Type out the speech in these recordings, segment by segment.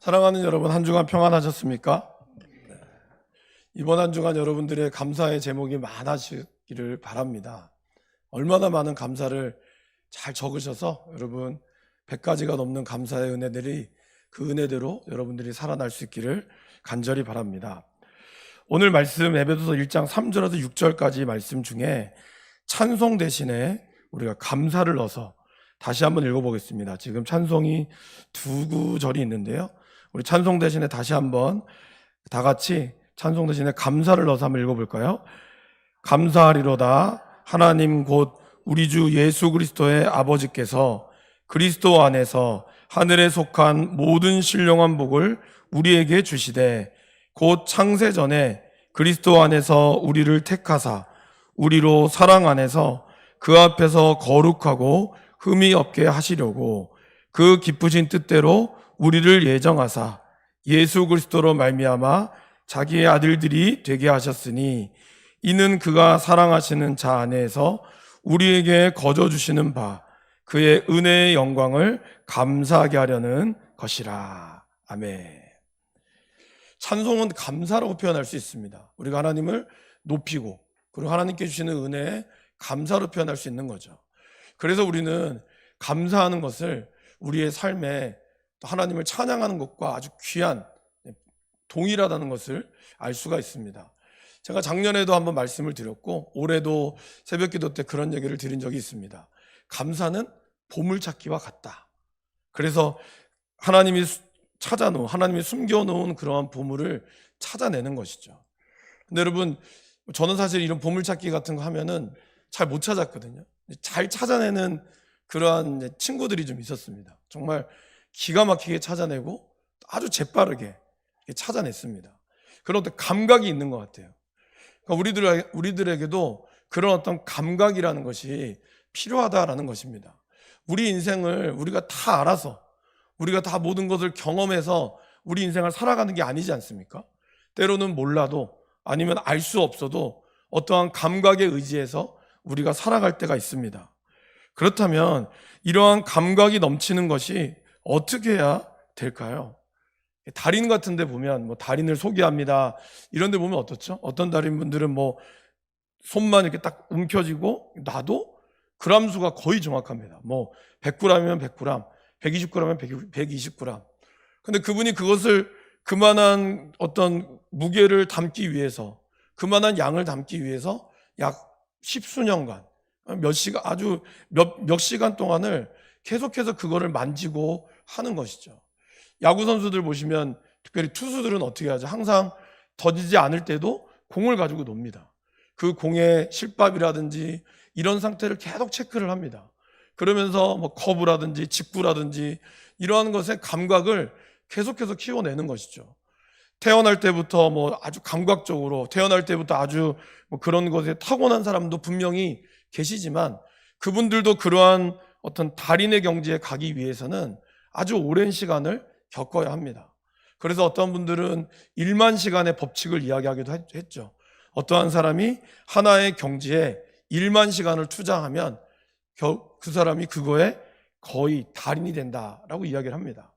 사랑하는 여러분, 한 주간 평안하셨습니까? 이번 한 주간 여러분들의 감사의 제목이 많아지기를 바랍니다. 얼마나 많은 감사를 잘 적으셔서 여러분 100가지가 넘는 감사의 은혜들이 그 은혜대로 여러분들이 살아날 수 있기를 간절히 바랍니다. 오늘 말씀 에베소서 1장 3절에서 6절까지 말씀 중에 찬송 대신에 우리가 감사를 넣어서 다시 한번 읽어보겠습니다. 지금 찬송이 두 구절이 있는데요. 우리 찬송 대신에 다시 한번 다 같이 찬송 대신에 감사를 넣어서 한번 읽어볼까요? 감사하리로다 하나님 곧 우리 주 예수 그리스도의 아버지께서 그리스도 안에서 하늘에 속한 모든 신령한 복을 우리에게 주시되 곧 창세 전에 그리스도 안에서 우리를 택하사 우리로 사랑 안에서 그 앞에서 거룩하고 흠이 없게 하시려고 그 기쁘신 뜻대로 우리를 예정하사 예수 그리스도로 말미암아 자기의 아들들이 되게 하셨으니 이는 그가 사랑하시는 자 안에서 우리에게 거저 주시는 바 그의 은혜의 영광을 감사하게 하려는 것이라. 아멘. 찬송은 감사라고 표현할 수 있습니다. 우리가 하나님을 높이고 그리고 하나님께 주시는 은혜에 감사로 표현할 수 있는 거죠. 그래서 우리는 감사하는 것을 우리의 삶에 하나님을 찬양하는 것과 아주 귀한 동일하다는 것을 알 수가 있습니다. 제가 작년에도 한번 말씀을 드렸고 올해도 새벽기도 때 그런 얘기를 드린 적이 있습니다. 감사는 보물찾기와 같다. 그래서 하나님이 찾아놓은, 하나님이 숨겨놓은 그러한 보물을 찾아내는 것이죠. 근데 여러분, 저는 사실 이런 보물찾기 같은 거 하면은 잘 못 찾았거든요. 잘 찾아내는 그러한 친구들이 좀 있었습니다. 정말 기가 막히게 찾아내고 아주 재빠르게 찾아냈습니다. 그런 어떤 감각이 있는 것 같아요. 그러니까 우리들에게도 그런 어떤 감각이라는 것이 필요하다라는 것입니다. 우리 인생을 우리가 다 알아서 우리가 다 모든 것을 경험해서 우리 인생을 살아가는 게 아니지 않습니까? 때로는 몰라도 아니면 알 수 없어도 어떠한 감각에 의지해서 우리가 살아갈 때가 있습니다. 그렇다면 이러한 감각이 넘치는 것이 어떻게 해야 될까요? 달인 같은 데 보면 달인을 소개합니다. 이런 데 보면 어떻죠? 어떤 달인분들은 손만 이렇게 딱 움켜쥐고 놔도 그람수가 거의 정확합니다. 100g이면 100g, 120g이면 120g. 근데 그분이 그것을 그만한 어떤 무게를 담기 위해서, 그만한 양을 담기 위해서 약 10수년간, 몇 시간 동안을 계속해서 그거를 만지고 하는 것이죠. 야구 선수들 보시면 특별히 투수들은 어떻게 하죠? 항상 던지지 않을 때도 공을 가지고 놉니다. 그 공의 실밥이라든지 이런 상태를 계속 체크를 합니다. 그러면서 커브라든지 직구라든지 이러한 것의 감각을 계속해서 키워내는 것이죠. 태어날 때부터 아주 감각적으로 태어날 때부터 아주 그런 것에 타고난 사람도 분명히 계시지만 그분들도 그러한 어떤 달인의 경지에 가기 위해서는 아주 오랜 시간을 겪어야 합니다. 그래서 어떤 분들은 1만 시간의 법칙을 이야기하기도 했죠. 어떠한 사람이 하나의 경지에 1만 시간을 투자하면 그 사람이 그거에 거의 달인이 된다라고 이야기를 합니다.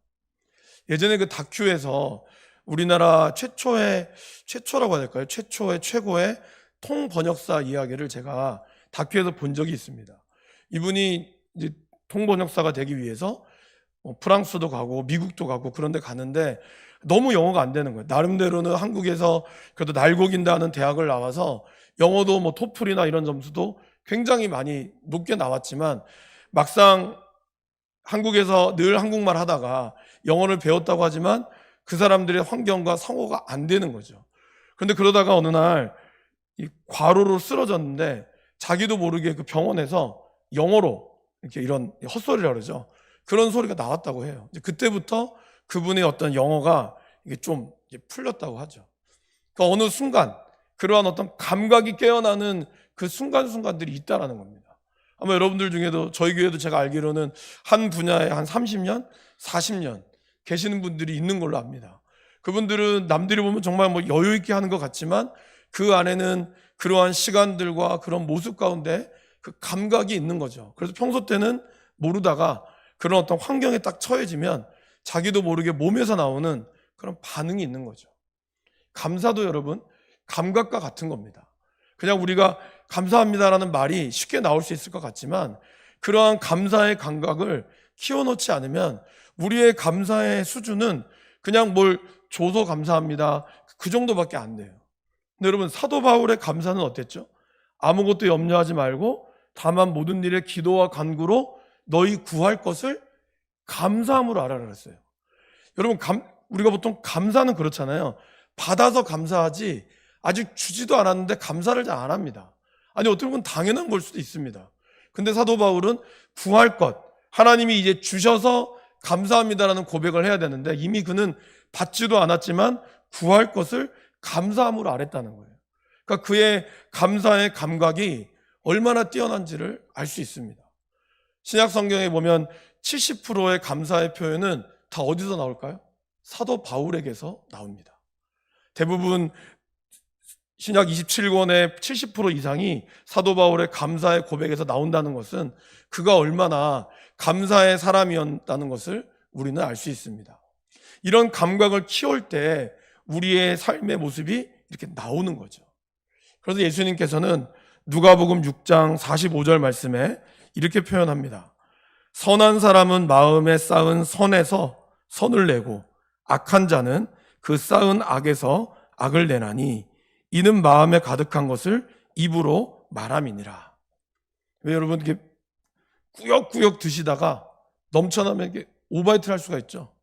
예전에 그 다큐에서 우리나라 최초라고 해야 될까요? 최고의 통번역사 이야기를 제가 다큐에서 본 적이 있습니다. 이분이 이제 통번역사가 되기 위해서 프랑스도 가고 미국도 가고 그런 데 가는데 너무 영어가 안 되는 거예요. 나름대로는 한국에서 그래도 날고긴다는 대학을 나와서 영어도 토플이나 이런 점수도 굉장히 많이 높게 나왔지만 막상 한국에서 늘 한국말 하다가 영어를 배웠다고 하지만 그 사람들의 환경과 상호가 안 되는 거죠. 그런데 그러다가 어느 날 이 과로로 쓰러졌는데 자기도 모르게 그 병원에서 영어로 이렇게 이런 헛소리라 그러죠. 그런 소리가 나왔다고 해요. 이제 그때부터 그분의 어떤 영어가 이게 좀 풀렸다고 하죠. 그러니까 어느 순간 그러한 어떤 감각이 깨어나는 그 순간순간들이 있다라는 겁니다. 아마 여러분들 중에도 저희 교회도 제가 알기로는 한 분야에 한 30년, 40년 계시는 분들이 있는 걸로 압니다. 그분들은 남들이 보면 정말 여유 있게 하는 것 같지만 그 안에는 그러한 시간들과 그런 모습 가운데 그 감각이 있는 거죠. 그래서 평소 때는 모르다가 그런 어떤 환경에 딱 처해지면 자기도 모르게 몸에서 나오는 그런 반응이 있는 거죠. 감사도 여러분 감각과 같은 겁니다. 그냥 우리가 감사합니다라는 말이 쉽게 나올 수 있을 것 같지만 그러한 감사의 감각을 키워놓지 않으면 우리의 감사의 수준은 그냥 뭘 줘서 감사합니다 그 정도밖에 안 돼요. 근데 여러분 사도 바울의 감사는 어땠죠? 아무것도 염려하지 말고 다만 모든 일에 기도와 간구로 너희 구할 것을 감사함으로 알아라 그랬어요. 여러분 우리가 보통 감사는 그렇잖아요. 받아서 감사하지 아직 주지도 않았는데 감사를 잘 안 합니다. 아니 어떻게 보면 당연한 걸 수도 있습니다. 근데 사도 바울은 구할 것, 하나님이 이제 주셔서 감사합니다라는 고백을 해야 되는데 이미 그는 받지도 않았지만 구할 것을 감사함으로 알았다는 거예요. 그러니까 그의 감사의 감각이 얼마나 뛰어난지를 알 수 있습니다. 신약 성경에 보면 70%의 감사의 표현은 다 어디서 나올까요? 사도 바울에게서 나옵니다. 대부분 신약 27권의 70% 이상이 사도 바울의 감사의 고백에서 나온다는 것은 그가 얼마나 감사의 사람이었다는 것을 우리는 알 수 있습니다. 이런 감각을 키울 때 우리의 삶의 모습이 이렇게 나오는 거죠. 그래서 예수님께서는 누가복음 6장 45절 말씀에 이렇게 표현합니다. 선한 사람은 마음에 쌓은 선에서 선을 내고 악한 자는 그 쌓은 악에서 악을 내나니 이는 마음에 가득한 것을 입으로 말함이니라. 왜 여러분 이렇게 꾸역꾸역 드시다가 넘쳐나면 이렇게 오바이트를 할 수가 있죠.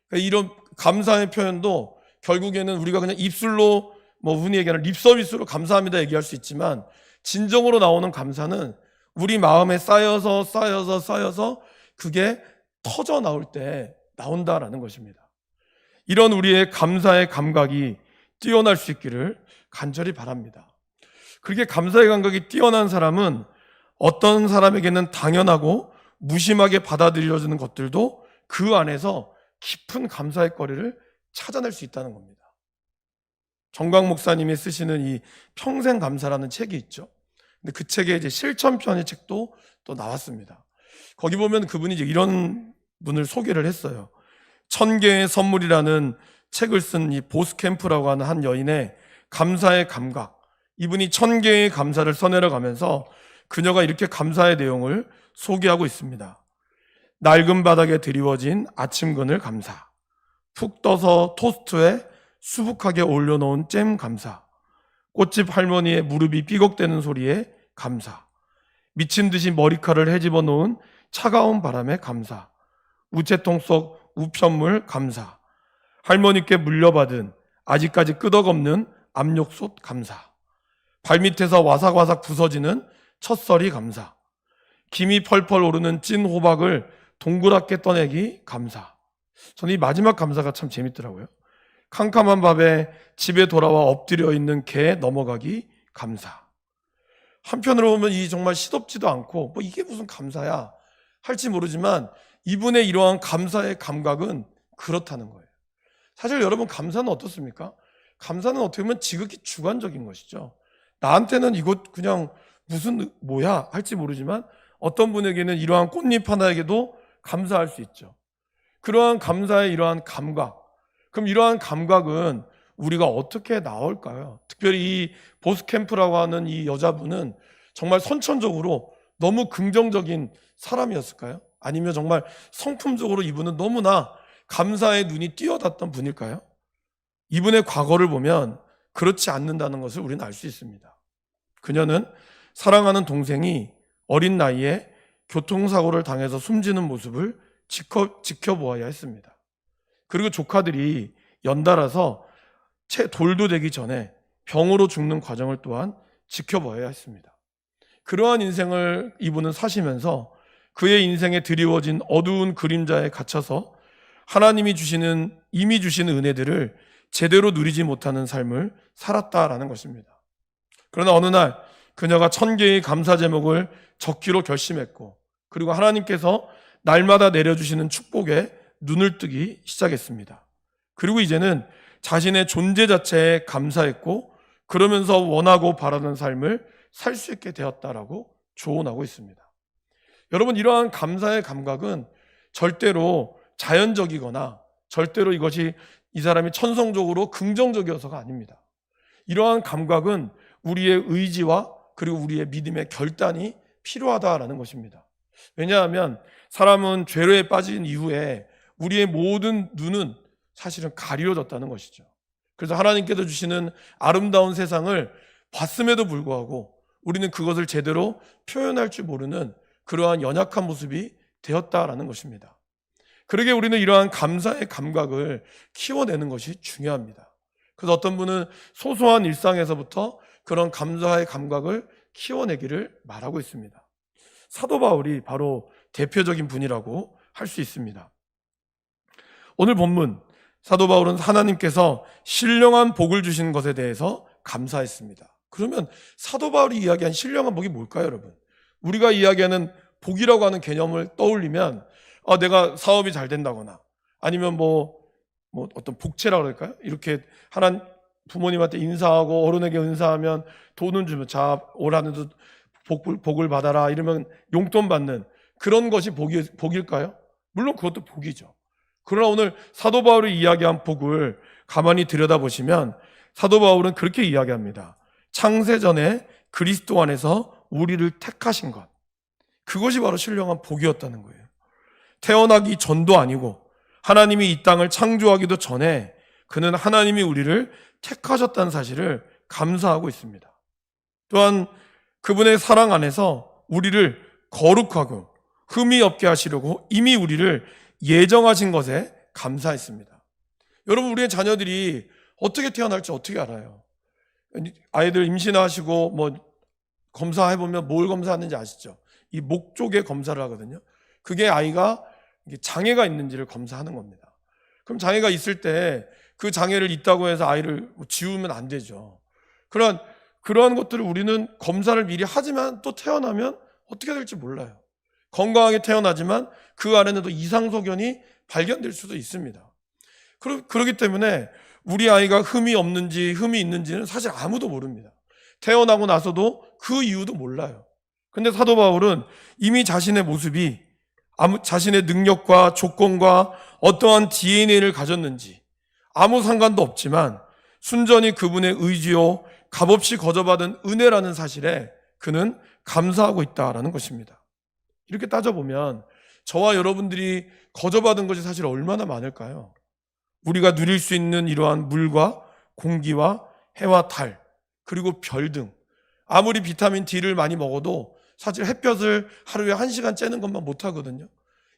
그러니까 이런 감사의 표현도 결국에는 우리가 그냥 입술로 흔히 얘기하는 립서비스로 감사합니다 얘기할 수 있지만 진정으로 나오는 감사는 우리 마음에 쌓여서 그게 터져 나올 때 나온다라는 것입니다. 이런 우리의 감사의 감각이 뛰어날 수 있기를 간절히 바랍니다. 그렇게 감사의 감각이 뛰어난 사람은 어떤 사람에게는 당연하고 무심하게 받아들여지는 것들도 그 안에서 깊은 감사의 거리를 찾아낼 수 있다는 겁니다. 정광 목사님이 쓰시는 이 평생 감사라는 책이 있죠. 근데 그 책에 이제 실천편의 책도 또 나왔습니다. 거기 보면 그분이 이제 이런 분을 소개를 했어요. 1000개의 선물이라는 책을 쓴 이 보스캠프라고 하는 한 여인의 감사의 감각. 이분이 1000개의 감사를 써내려 가면서 그녀가 이렇게 감사의 내용을 소개하고 있습니다. 낡은 바닥에 드리워진 아침그늘 감사. 푹 떠서 토스트에 수북하게 올려놓은 잼 감사. 꽃집 할머니의 무릎이 삐걱대는 소리에 감사. 미친 듯이 머리카락을 헤집어 놓은 차가운 바람에 감사. 우체통 속 우편물 감사. 할머니께 물려받은 아직까지 끄덕없는 압력솥 감사. 발밑에서 와삭와삭 부서지는 첫설이 감사. 김이 펄펄 오르는 찐 호박을 동그랗게 떠내기 감사. 저는 이 마지막 감사가 참 재밌더라고요. 캄캄한 밤에 집에 돌아와 엎드려 있는 개 넘어가기 감사. 한편으로 보면 이 정말 시덥지도 않고 이게 무슨 감사야 할지 모르지만 이분의 이러한 감사의 감각은 그렇다는 거예요. 사실 여러분 감사는 어떻습니까? 감사는 어떻게 보면 지극히 주관적인 것이죠. 나한테는 이것 그냥 무슨 뭐야 할지 모르지만 어떤 분에게는 이러한 꽃잎 하나에게도 감사할 수 있죠. 그러한 감사의 이러한 감각. 그럼 이러한 감각은 우리가 어떻게 나올까요? 특별히 이 보스캠프라고 하는 이 여자분은 정말 선천적으로 너무 긍정적인 사람이었을까요? 아니면 정말 성품적으로 이분은 너무나 감사의 눈이 띄어났던 분일까요? 이분의 과거를 보면 그렇지 않는다는 것을 우리는 알 수 있습니다. 그녀는 사랑하는 동생이 어린 나이에 교통사고를 당해서 숨지는 모습을 지켜보아야 했습니다. 그리고 조카들이 연달아서 채 돌도 되기 전에 병으로 죽는 과정을 또한 지켜봐야 했습니다. 그러한 인생을 이분은 사시면서 그의 인생에 드리워진 어두운 그림자에 갇혀서 하나님이 이미 주시는 은혜들을 제대로 누리지 못하는 삶을 살았다라는 것입니다. 그러나 어느 날 그녀가 1000개의 감사 제목을 적기로 결심했고 그리고 하나님께서 날마다 내려주시는 축복에 눈을 뜨기 시작했습니다. 그리고 이제는 자신의 존재 자체에 감사했고 그러면서 원하고 바라는 삶을 살 수 있게 되었다라고 조언하고 있습니다. 여러분 이러한 감사의 감각은 절대로 자연적이거나 절대로 이것이 이 사람이 천성적으로 긍정적이어서가 아닙니다. 이러한 감각은 우리의 의지와 그리고 우리의 믿음의 결단이 필요하다라는 것입니다. 왜냐하면 사람은 죄로에 빠진 이후에 우리의 모든 눈은 사실은 가리워졌다는 것이죠. 그래서 하나님께서 주시는 아름다운 세상을 봤음에도 불구하고 우리는 그것을 제대로 표현할 줄 모르는 그러한 연약한 모습이 되었다라는 것입니다. 그러게 우리는 이러한 감사의 감각을 키워내는 것이 중요합니다. 그래서 어떤 분은 소소한 일상에서부터 그런 감사의 감각을 키워내기를 말하고 있습니다. 사도 바울이 바로 대표적인 분이라고 할 수 있습니다. 오늘 본문 사도 바울은 하나님께서 신령한 복을 주신 것에 대해서 감사했습니다. 그러면 사도 바울이 이야기한 신령한 복이 뭘까요, 여러분? 우리가 이야기하는 복이라고 하는 개념을 떠올리면 내가 사업이 잘 된다거나 아니면 뭐 어떤 복채라고 그럴까요? 이렇게 하나님 부모님한테 인사하고 어른에게 은사하면 돈을 주면 자 올 한해도 복을 받아라 이러면 용돈 받는 그런 것이 복일까요? 물론 그것도 복이죠. 그러나 오늘 사도 바울이 이야기한 복을 가만히 들여다보시면 사도 바울은 그렇게 이야기합니다. 창세전에 그리스도 안에서 우리를 택하신 것, 그것이 바로 신령한 복이었다는 거예요. 태어나기 전도 아니고 하나님이 이 땅을 창조하기도 전에 그는 하나님이 우리를 택하셨다는 사실을 감사하고 있습니다. 또한 그분의 사랑 안에서 우리를 거룩하고 흠이 없게 하시려고 이미 우리를 예정하신 것에 감사했습니다. 여러분, 우리의 자녀들이 어떻게 태어날지 어떻게 알아요? 아이들 임신하시고 검사해보면 뭘 검사하는지 아시죠? 이 목 쪽에 검사를 하거든요. 그게 아이가 장애가 있는지를 검사하는 겁니다. 그럼 장애가 있을 때 그 장애를 있다고 해서 아이를 지우면 안 되죠. 그러한 것들을 우리는 검사를 미리 하지만 또 태어나면 어떻게 될지 몰라요. 건강하게 태어나지만 그 안에는 이상소견이 발견될 수도 있습니다. 그렇기 때문에 우리 아이가 흠이 없는지 흠이 있는지는 사실 아무도 모릅니다. 태어나고 나서도 그 이유도 몰라요. 근데 사도 바울은 이미 자신의 모습이 자신의 능력과 조건과 어떠한 DNA를 가졌는지 아무 상관도 없지만 순전히 그분의 의지요 값없이 거저받은 은혜라는 사실에 그는 감사하고 있다라는 것입니다. 이렇게 따져보면 저와 여러분들이 거저받은 것이 사실 얼마나 많을까요? 우리가 누릴 수 있는 이러한 물과 공기와 해와 달 그리고 별 등 아무리 비타민 D를 많이 먹어도 사실 햇볕을 하루에 1시간 쬐는 것만 못하거든요.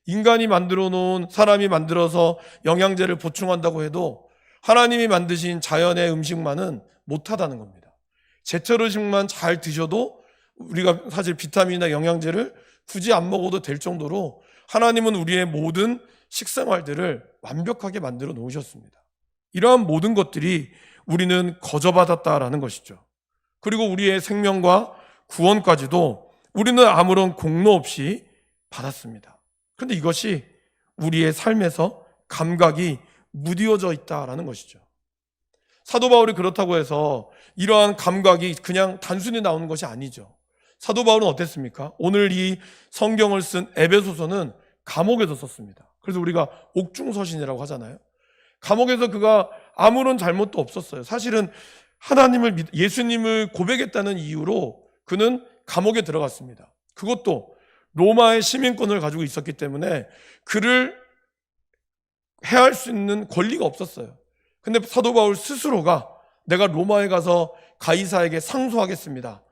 인간이 만들어 놓은 사람이 만들어서 영양제를 보충한다고 해도 하나님이 만드신 자연의 음식만은 못하다는 겁니다. 제철 음식만 잘 드셔도 우리가 사실 비타민이나 영양제를 굳이 안 먹어도 될 정도로 하나님은 우리의 모든 식생활들을 완벽하게 만들어 놓으셨습니다. 이러한 모든 것들이 우리는 거저받았다라는 것이죠. 그리고 우리의 생명과 구원까지도 우리는 아무런 공로 없이 받았습니다. 그런데 이것이 우리의 삶에서 감각이 무디어져 있다라는 것이죠. 사도 바울이 그렇다고 해서 이러한 감각이 그냥 단순히 나오는 것이 아니죠. 사도 바울은 어땠습니까? 오늘 이 성경을 쓴 에베소서는 감옥에서 썼습니다. 그래서 우리가 옥중서신이라고 하잖아요. 감옥에서 그가 아무런 잘못도 없었어요. 사실은 예수님을 고백했다는 이유로 그는 감옥에 들어갔습니다. 그것도 로마의 시민권을 가지고 있었기 때문에 그를 해할 수 있는 권리가 없었어요. 근데 사도 바울 스스로가 내가 로마에 가서 가이사에게 상소하겠습니다.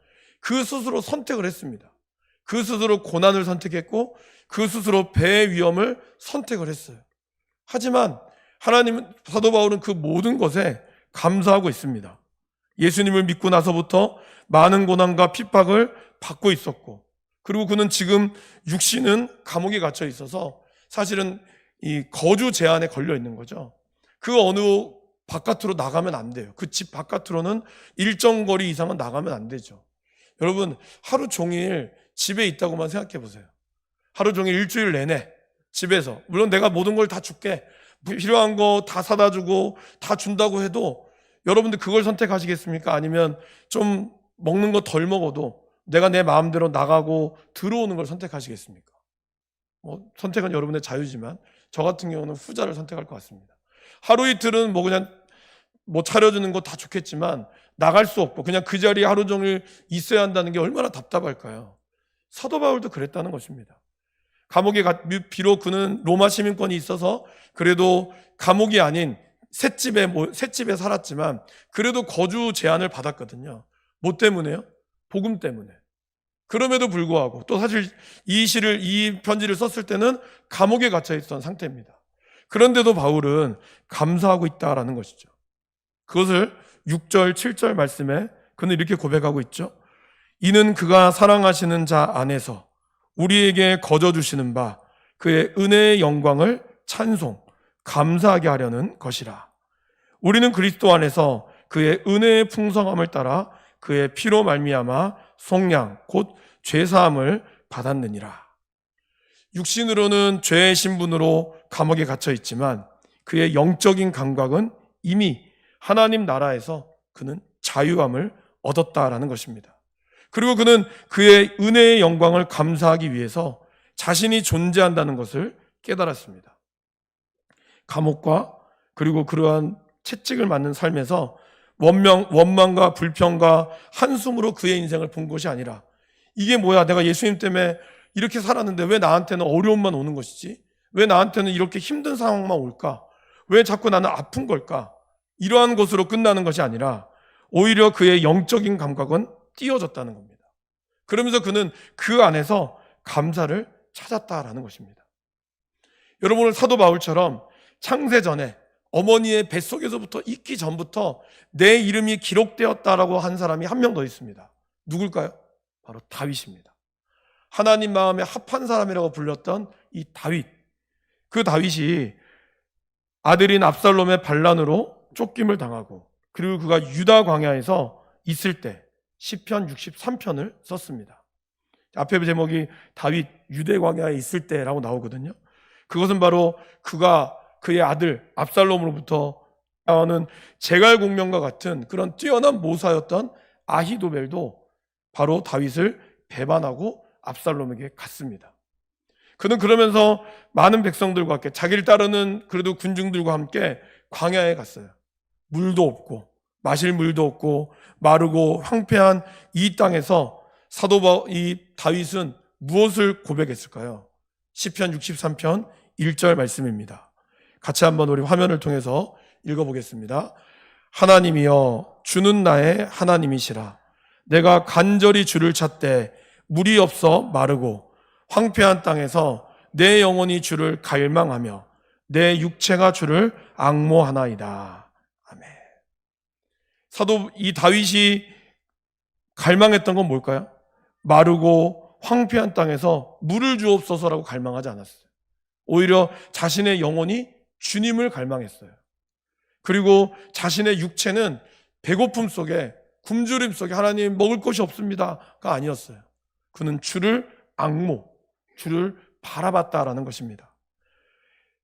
그 스스로 선택을 했습니다. 그 스스로 고난을 선택했고 그 스스로 배의 위험을 선택을 했어요. 하지만 사도 바울은 그 모든 것에 감사하고 있습니다. 예수님을 믿고 나서부터 많은 고난과 핍박을 받고 있었고 그리고 그는 지금 육신은 감옥에 갇혀 있어서 사실은 이 거주 제한에 걸려 있는 거죠. 그 어느 바깥으로 나가면 안 돼요. 그 집 바깥으로는 일정 거리 이상은 나가면 안 되죠. 여러분, 하루 종일 집에 있다고만 생각해 보세요. 하루 종일 일주일 내내 집에서, 물론 내가 모든 걸 다 줄게, 필요한 거 다 사다 주고 다 준다고 해도 여러분들 그걸 선택하시겠습니까? 아니면 좀 먹는 거 덜 먹어도 내가 내 마음대로 나가고 들어오는 걸 선택하시겠습니까? 선택은 여러분의 자유지만 저 같은 경우는 후자를 선택할 것 같습니다. 하루 이틀은 그냥 차려주는 거 다 좋겠지만 나갈 수 없고 그냥 그 자리에 하루 종일 있어야 한다는 게 얼마나 답답할까요? 사도 바울도 그랬다는 것입니다. 감옥에 비록 그는 로마 시민권이 있어서 그래도 감옥이 아닌 셋집에 살았지만 그래도 거주 제한을 받았거든요. 뭐 때문에요? 복음 때문에. 그럼에도 불구하고 또 사실 이 편지를 썼을 때는 감옥에 갇혀 있던 상태입니다. 그런데도 바울은 감사하고 있다라는 것이죠. 그것을 6절, 7절 말씀에 그는 이렇게 고백하고 있죠. 이는 그가 사랑하시는 자 안에서 우리에게 거저 주시는 바 그의 은혜의 영광을 찬송, 감사하게 하려는 것이라. 우리는 그리스도 안에서 그의 은혜의 풍성함을 따라 그의 피로 말미암아 속량 곧 죄사함을 받았느니라. 육신으로는 죄의 신분으로 감옥에 갇혀 있지만 그의 영적인 감각은 이미 하나님 나라에서 그는 자유함을 얻었다라는 것입니다. 그리고 그는 그의 은혜의 영광을 감사하기 위해서 자신이 존재한다는 것을 깨달았습니다. 감옥과 그리고 그러한 채찍을 맞는 삶에서 원망과 불평과 한숨으로 그의 인생을 본 것이 아니라 이게 뭐야, 내가 예수님 때문에 이렇게 살았는데 왜 나한테는 어려움만 오는 것이지? 왜 나한테는 이렇게 힘든 상황만 올까? 왜 자꾸 나는 아픈 걸까? 이러한 것으로 끝나는 것이 아니라 오히려 그의 영적인 감각은 띄어졌다는 겁니다. 그러면서 그는 그 안에서 감사를 찾았다라는 것입니다. 여러분은 사도 바울처럼 창세 전에 어머니의 뱃속에서부터 있기 전부터 내 이름이 기록되었다라고 한 사람이 한 명 더 있습니다. 누굴까요? 바로 다윗입니다. 하나님 마음에 합한 사람이라고 불렸던 이 다윗. 그 다윗이 아들인 압살롬의 반란으로 쫓김을 당하고 그리고 그가 유다 광야에서 있을 때 시편 63편을 썼습니다. 앞에 제목이 다윗 유대 광야에 있을 때라고 나오거든요. 그것은 바로 그가 그의 아들 압살롬으로부터 나오는 제갈공명과 같은 그런 뛰어난 모사였던 아히도벨도 바로 다윗을 배반하고 압살롬에게 갔습니다. 그는 그러면서 많은 백성들과 함께 자기를 따르는 그래도 군중들과 함께 광야에 갔어요. 물도 없고 마실 물도 없고 마르고 황폐한 이 땅에서 이 다윗은 무엇을 고백했을까요? 시편 63편 1절 말씀입니다. 같이 한번 우리 화면을 통해서 읽어보겠습니다. 하나님이여 주는 나의 하나님이시라. 내가 간절히 주를 찾되 물이 없어 마르고 황폐한 땅에서 내 영혼이 주를 갈망하며 내 육체가 주를 앙모하나이다. 아멘. 사도 이 다윗이 갈망했던 건 뭘까요? 마르고 황폐한 땅에서 물을 주옵소서라고 갈망하지 않았어요. 오히려 자신의 영혼이 주님을 갈망했어요. 그리고 자신의 육체는 배고픔 속에 굶주림 속에 하나님 먹을 것이 없습니다가 아니었어요. 그는 주를 주를 바라봤다라는 것입니다.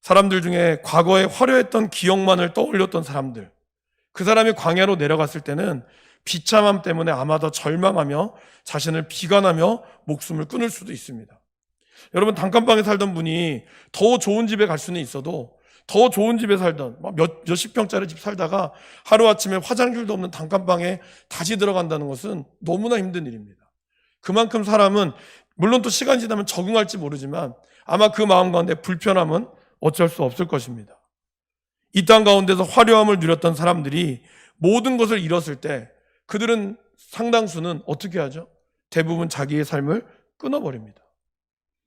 사람들 중에 과거에 화려했던 기억만을 떠올렸던 사람들, 그 사람이 광야로 내려갔을 때는 비참함 때문에 아마 더 절망하며 자신을 비관하며 목숨을 끊을 수도 있습니다. 여러분, 단칸방에 살던 분이 더 좋은 집에 갈 수는 있어도 더 좋은 집에 살던 몇십 평짜리 집 살다가 하루아침에 화장실도 없는 단칸방에 다시 들어간다는 것은 너무나 힘든 일입니다. 그만큼 사람은 물론 또 시간이 지나면 적응할지 모르지만 아마 그 마음 가운데 불편함은 어쩔 수 없을 것입니다. 이 땅 가운데서 화려함을 누렸던 사람들이 모든 것을 잃었을 때 그들은 상당수는 어떻게 하죠? 대부분 자기의 삶을 끊어버립니다.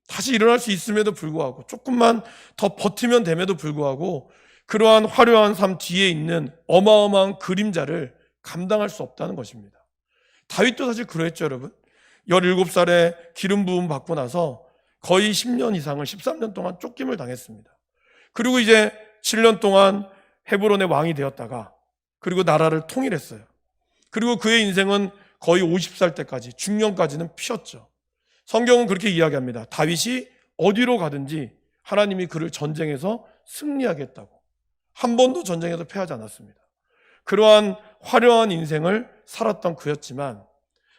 다시 일어날 수 있음에도 불구하고 조금만 더 버티면 됨에도 불구하고 그러한 화려한 삶 뒤에 있는 어마어마한 그림자를 감당할 수 없다는 것입니다. 다윗도 사실 그랬죠, 여러분. 17살에 기름 부음 받고 나서 거의 10년 이상을 13년 동안 쫓김을 당했습니다. 그리고 이제 7년 동안 헤브론의 왕이 되었다가 그리고 나라를 통일했어요. 그리고 그의 인생은 거의 50살 때까지 중년까지는 피었죠. 성경은 그렇게 이야기합니다. 다윗이 어디로 가든지 하나님이 그를 전쟁에서 승리하게 했다고. 한 번도 전쟁에서 패하지 않았습니다. 그러한 화려한 인생을 살았던 그였지만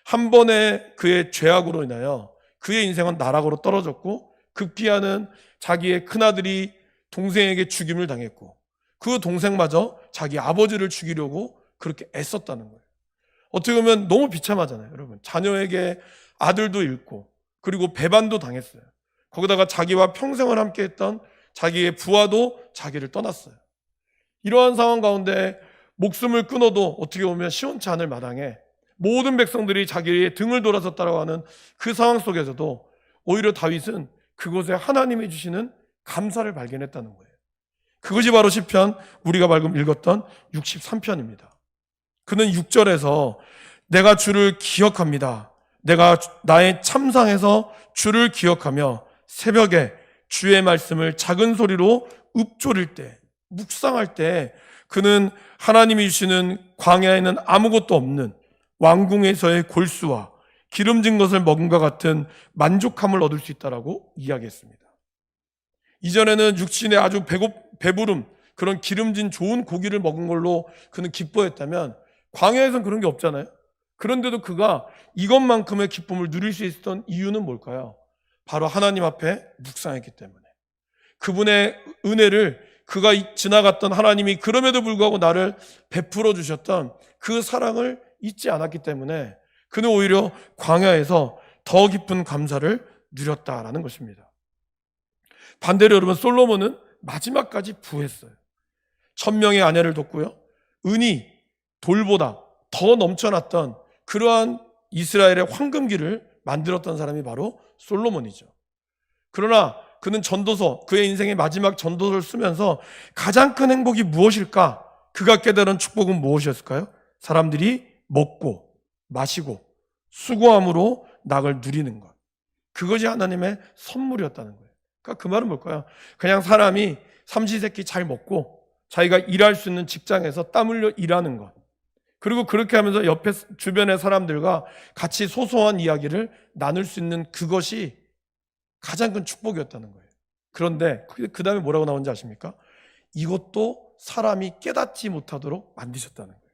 한 번의 그의 죄악으로 인하여 그의 인생은 나락으로 떨어졌고 급기야는 자기의 큰아들이 동생에게 죽임을 당했고 그 동생마저 자기 아버지를 죽이려고 그렇게 애썼다는 거예요. 어떻게 보면 너무 비참하잖아요, 여러분. 자녀에게 아들도 잃고 그리고 배반도 당했어요. 거기다가 자기와 평생을 함께했던 자기의 부하도 자기를 떠났어요. 이러한 상황 가운데 목숨을 끊어도 어떻게 보면 시원치 않을 마당에 모든 백성들이 자기의 등을 돌아서 따라가는 그 상황 속에서도 오히려 다윗은 그곳에 하나님이 주시는 감사를 발견했다는 거예요. 그것이 바로 시편 우리가 방금 읽었던 63편입니다. 그는 6절에서 내가 주를 기억합니다. 내가 나의 참상에서 주를 기억하며 새벽에 주의 말씀을 작은 소리로 읊조릴 때, 묵상할 때 그는 하나님이 주시는 광야에는 아무것도 없는 왕궁에서의 골수와 기름진 것을 먹은 것 같은 만족함을 얻을 수 있다라고 이야기했습니다. 이전에는 육신의 아주 배부름, 그런 기름진 좋은 고기를 먹은 걸로 그는 기뻐했다면 광야에선 그런 게 없잖아요. 그런데도 그가 이것만큼의 기쁨을 누릴 수 있었던 이유는 뭘까요? 바로 하나님 앞에 묵상했기 때문에. 그분의 은혜를 그가 지나갔던 하나님이 그럼에도 불구하고 나를 베풀어 주셨던 그 사랑을 잊지 않았기 때문에 그는 오히려 광야에서 더 깊은 감사를 누렸다라는 것입니다. 반대로 여러분, 솔로몬은 마지막까지 부했어요. 1000명의 아내를 뒀고요. 은이 돌보다 더 넘쳐났던 그러한 이스라엘의 황금기를 만들었던 사람이 바로 솔로몬이죠. 그러나 그는 전도서, 그의 인생의 마지막 전도서를 쓰면서 가장 큰 행복이 무엇일까? 그가 깨달은 축복은 무엇이었을까요? 사람들이 먹고 마시고 수고함으로 낙을 누리는 것. 그것이 하나님의 선물이었다는 거예요. 그러니까 그 말은 뭘까요? 그냥 사람이 삼시세끼 잘 먹고 자기가 일할 수 있는 직장에서 땀 흘려 일하는 것. 그리고 그렇게 하면서 옆에 주변의 사람들과 같이 소소한 이야기를 나눌 수 있는 그것이 가장 큰 축복이었다는 거예요. 그런데 그 다음에 뭐라고 나오는지 아십니까? 이것도 사람이 깨닫지 못하도록 만드셨다는 거예요.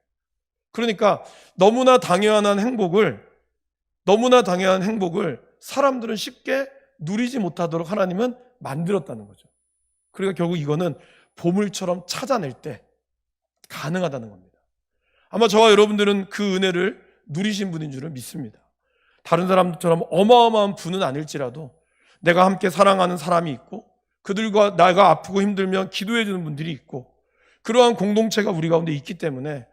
그러니까 너무나 당연한 행복을 사람들은 쉽게 누리지 못하도록 하나님은 만들었다는 거죠. 그러니까 결국 이거는 보물처럼 찾아낼 때 가능하다는 겁니다. 아마 저와 여러분들은 그 은혜를 누리신 분인 줄을 믿습니다. 다른 사람들처럼 어마어마한 분은 아닐지라도 내가 함께 사랑하는 사람이 있고 그들과 내가 아프고 힘들면 기도해 주는 분들이 있고 그러한 공동체가 우리 가운데 있기 때문에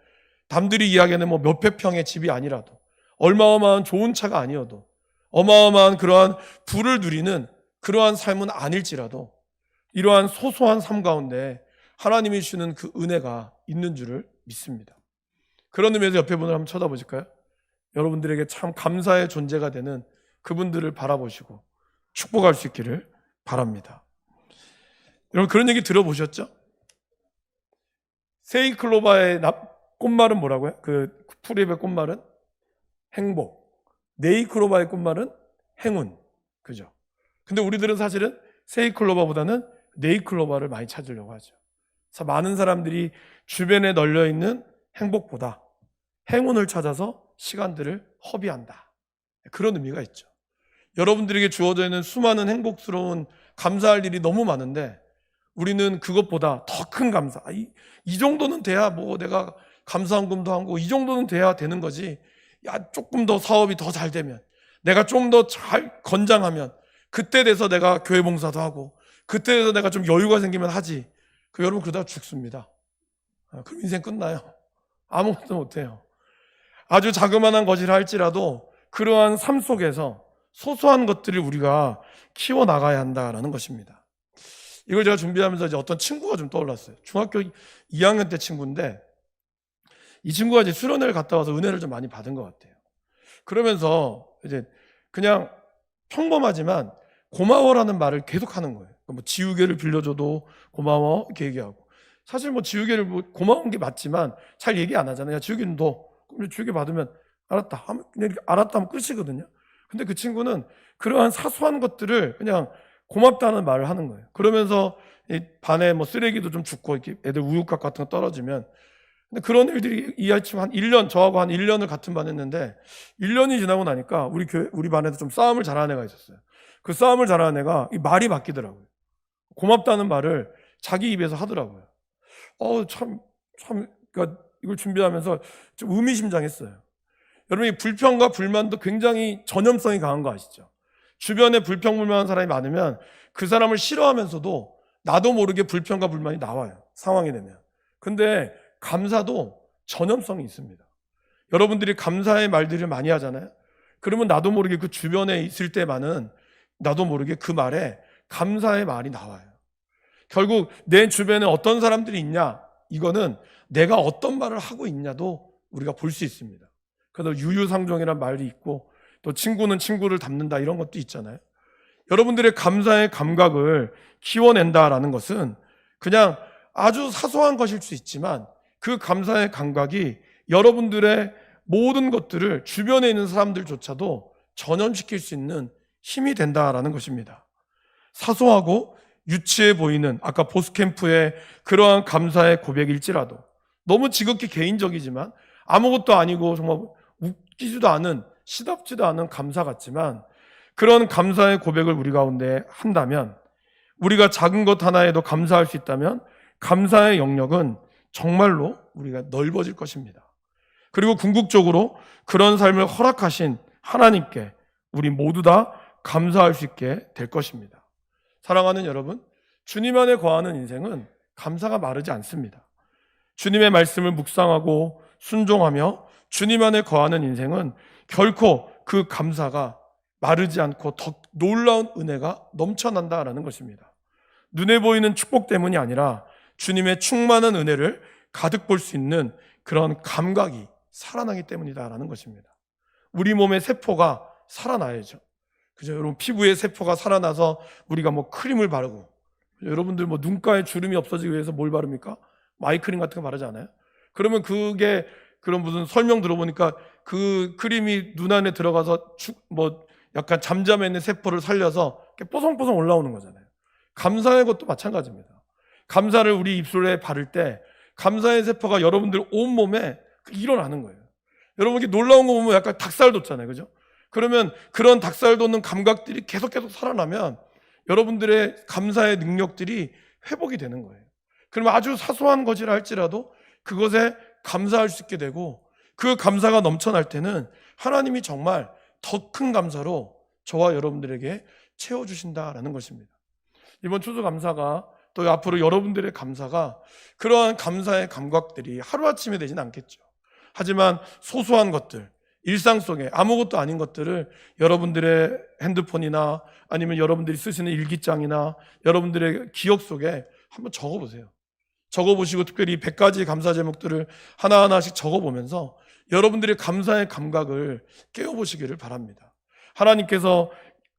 남들이 이야기하는 뭐 몇백 평의 집이 아니라도 어마어마한 좋은 차가 아니어도 어마어마한 그러한 부를 누리는 그러한 삶은 아닐지라도 이러한 소소한 삶 가운데 하나님이 주시는 그 은혜가 있는 줄을 믿습니다. 그런 의미에서 옆에 분을 한번 쳐다보실까요? 여러분들에게 참 감사의 존재가 되는 그분들을 바라보시고 축복할 수 있기를 바랍니다. 여러분 그런 얘기 들어보셨죠? 세이클로바의 꽃말은 뭐라고요? 그 풀잎의 꽃말은 행복. 네이클로바의 꽃말은 행운. 그죠? 근데 우리들은 사실은 세이클로바보다는 네이클로바를 많이 찾으려고 하죠. 그래서 많은 사람들이 주변에 널려있는 행복보다 행운을 찾아서 시간들을 허비한다. 그런 의미가 있죠. 여러분들에게 주어져 있는 수많은 행복스러운 감사할 일이 너무 많은데 우리는 그것보다 더 큰 감사, 이 정도는 돼야 뭐 내가 감사헌금도 하고 이 정도는 돼야 되는 거지. 야, 조금 더 사업이 더 잘 되면, 내가 좀 더 잘 건장하면 그때 돼서 내가 교회 봉사도 하고 그때 돼서 내가 좀 여유가 생기면 하지. 여러분 그러다가 죽습니다. 그럼 인생 끝나요. 아무것도 못해요. 아주 자그마한 것이라 할지라도 그러한 삶 속에서 소소한 것들을 우리가 키워나가야 한다라는 것입니다. 이걸 제가 준비하면서 이제 어떤 친구가 좀 떠올랐어요. 중학교 2학년 때 친구인데 이 친구가 이제 수련회를 갔다 와서 은혜를 좀 많이 받은 것 같아요. 그러면서 이제 그냥 평범하지만 고마워라는 말을 계속 하는 거예요. 뭐 지우개를 빌려줘도 고마워 이렇게 얘기하고, 사실 뭐 지우개를 뭐 고마운 게 맞지만 잘 얘기 안 하잖아요. 야, 지우개는 너. 그럼 지우개 받으면 알았다 하면 그냥 이렇게 알았다 하면 끝이거든요. 근데 그 친구는 그러한 사소한 것들을 그냥 고맙다는 말을 하는 거예요. 그러면서 이 반에 뭐 쓰레기도 좀 줍고 이렇게 애들 우유값 같은 거 떨어지면, 근데 그런 일들이 이하치면 한 1년, 저하고 한 1년을 같은 반 했는데 1년이 지나고 나니까 우리 반에도 좀 싸움을 잘하는 애가 있었어요. 그 싸움을 잘하는 애가 이 말이 바뀌더라고요. 고맙다는 말을 자기 입에서 하더라고요. 그러니까 이걸 준비하면서 좀 의미심장했어요. 여러분, 이 불평과 불만도 굉장히 전염성이 강한 거 아시죠? 주변에 불평불만한 사람이 많으면 그 사람을 싫어하면서도 나도 모르게 불평과 불만이 나와요, 상황이 되면. 근데 감사도 전염성이 있습니다. 여러분들이 감사의 말들을 많이 하잖아요. 그러면 나도 모르게 그 주변에 있을 때만은 나도 모르게 그 말에 감사의 말이 나와요. 결국 내 주변에 어떤 사람들이 있냐, 이거는 내가 어떤 말을 하고 있냐도 우리가 볼 수 있습니다. 그래서 유유상종이란 말이 있고, 또 친구는 친구를 닮는다, 이런 것도 있잖아요. 여러분들의 감사의 감각을 키워낸다라는 것은 그냥 아주 사소한 것일 수 있지만 그 감사의 감각이 여러분들의 모든 것들을 주변에 있는 사람들조차도 전염시킬 수 있는 힘이 된다라는 것입니다. 사소하고 유치해 보이는 아까 보스캠프의 그러한 감사의 고백일지라도, 너무 지극히 개인적이지만 아무것도 아니고 정말 웃기지도 않은, 시답지도 않은 감사 같지만, 그런 감사의 고백을 우리 가운데 한다면, 우리가 작은 것 하나에도 감사할 수 있다면 감사의 영역은 정말로 우리가 넓어질 것입니다. 그리고 궁극적으로 그런 삶을 허락하신 하나님께 우리 모두 다 감사할 수 있게 될 것입니다. 사랑하는 여러분, 주님 안에 거하는 인생은 감사가 마르지 않습니다. 주님의 말씀을 묵상하고 순종하며 주님 안에 거하는 인생은 결코 그 감사가 마르지 않고 더 놀라운 은혜가 넘쳐난다라는 것입니다. 눈에 보이는 축복 때문이 아니라 주님의 충만한 은혜를 가득 볼 수 있는 그런 감각이 살아나기 때문이다라는 것입니다. 우리 몸의 세포가 살아나야죠. 그죠? 여러분, 피부의 세포가 살아나서 우리가 뭐 크림을 바르고, 여러분들 뭐 눈가에 주름이 없어지기 위해서 뭘 바릅니까? 마이크림 같은 거 바르지 않아요? 그러면 그게 그런 무슨 설명 들어보니까 그 크림이 눈 안에 들어가서 뭐 약간 잠잠해 있는 세포를 살려서 이렇게 뽀송뽀송 올라오는 거잖아요. 감사의 것도 마찬가지입니다. 감사를 우리 입술에 바를 때 감사의 세포가 여러분들 온몸에 일어나는 거예요. 여러분, 이렇게 놀라운 거 보면 약간 닭살 돋잖아요. 그죠? 그러면 그런 닭살 돋는 감각들이 계속 살아나면 여러분들의 감사의 능력들이 회복이 되는 거예요. 그러면 아주 사소한 것이라 할지라도 그것에 감사할 수 있게 되고, 그 감사가 넘쳐날 때는 하나님이 정말 더 큰 감사로 저와 여러분들에게 채워주신다라는 것입니다. 이번 추수감사가, 또 앞으로 여러분들의 감사가, 그러한 감사의 감각들이 하루아침에 되지는 않겠죠. 하지만 소소한 것들, 일상 속에 아무것도 아닌 것들을 여러분들의 핸드폰이나 아니면 여러분들이 쓰시는 일기장이나 여러분들의 기억 속에 한번 적어보세요. 적어보시고 특별히 100가지 감사 제목들을 하나하나씩 적어보면서 여러분들의 감사의 감각을 깨워보시기를 바랍니다. 하나님께서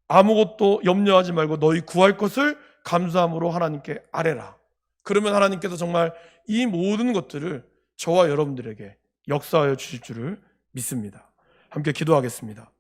아무것도 염려하지 말고 너희 구할 것을 감사함으로 하나님께 아뢰라. 그러면 하나님께서 정말 이 모든 것들을 저와 여러분들에게 역사하여 주실 줄을 믿습니다. 함께 기도하겠습니다.